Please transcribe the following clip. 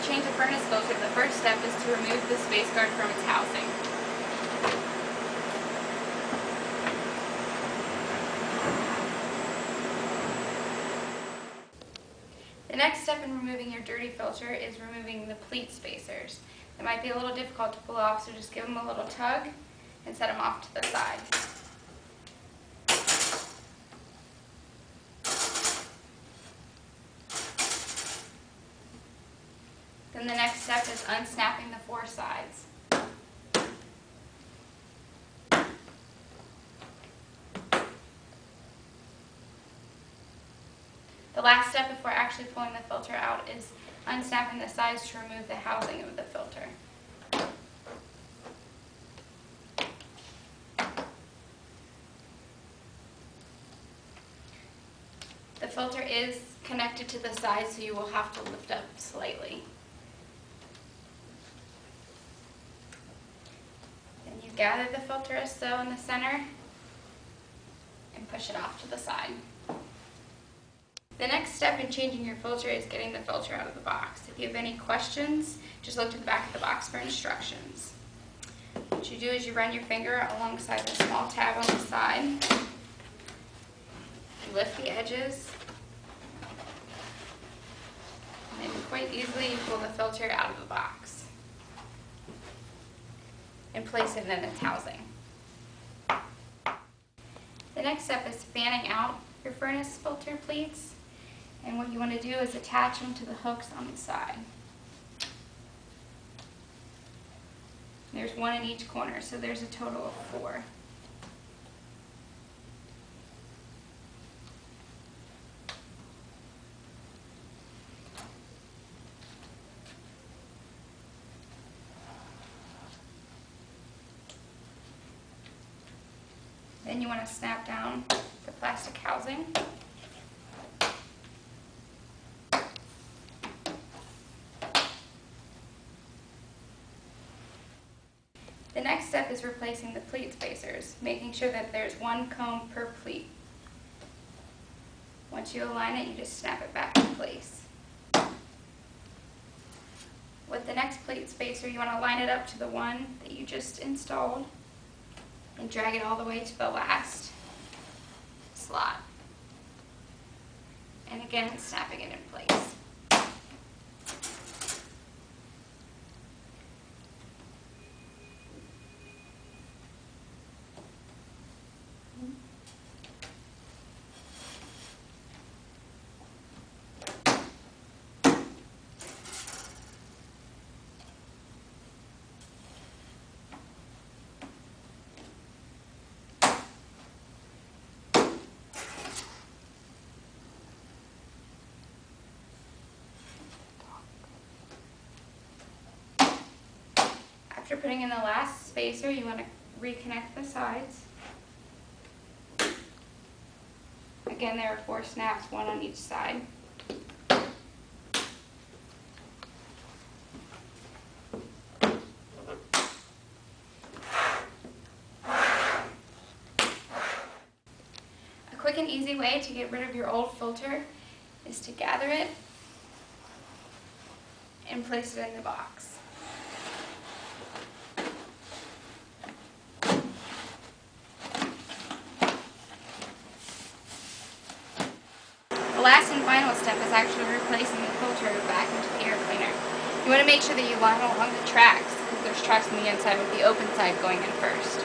change a furnace filter, the first step is to remove the space guard from its housing. The next step in removing your dirty filter is removing the pleat spacers. It might be a little difficult to pull off, so just give them a little tug and set them off to the side. Then the next step is unsnapping the four sides. The last step before actually pulling the filter out is unsnapping the sides to remove the housing of the filter. The filter is connected to the side, so you will have to lift up slightly. Then you gather the filter as so in the center and push it off to the side. The next step in changing your filter is getting the filter out of the box. If you have any questions, just look to the back of the box for instructions. What you do is you run your finger alongside the small tab on the side. You lift the edges, and then quite easily you pull the filter out of the box and place it in its housing. The next step is fanning out your furnace filter pleats. And what you want to do is attach them to the hooks on the side. There's one in each corner, so there's a total of 4. Then you want to snap down the plastic housing. The next step is replacing the pleat spacers, making sure that there's one comb per pleat. Once you align it, you just snap it back in place. With the next pleat spacer, you want to line it up to the one that you just installed and drag it all the way to the last slot. And again, snapping it in place. After putting in the last spacer, you want to reconnect the sides. Again, there are 4 snaps, one on each side. A quick and easy way to get rid of your old filter is to gather it and place it in the box. The last and final step is actually replacing the filter back into the air cleaner. You want to make sure that you line along the tracks, because there's tracks on the inside with the open side going in first.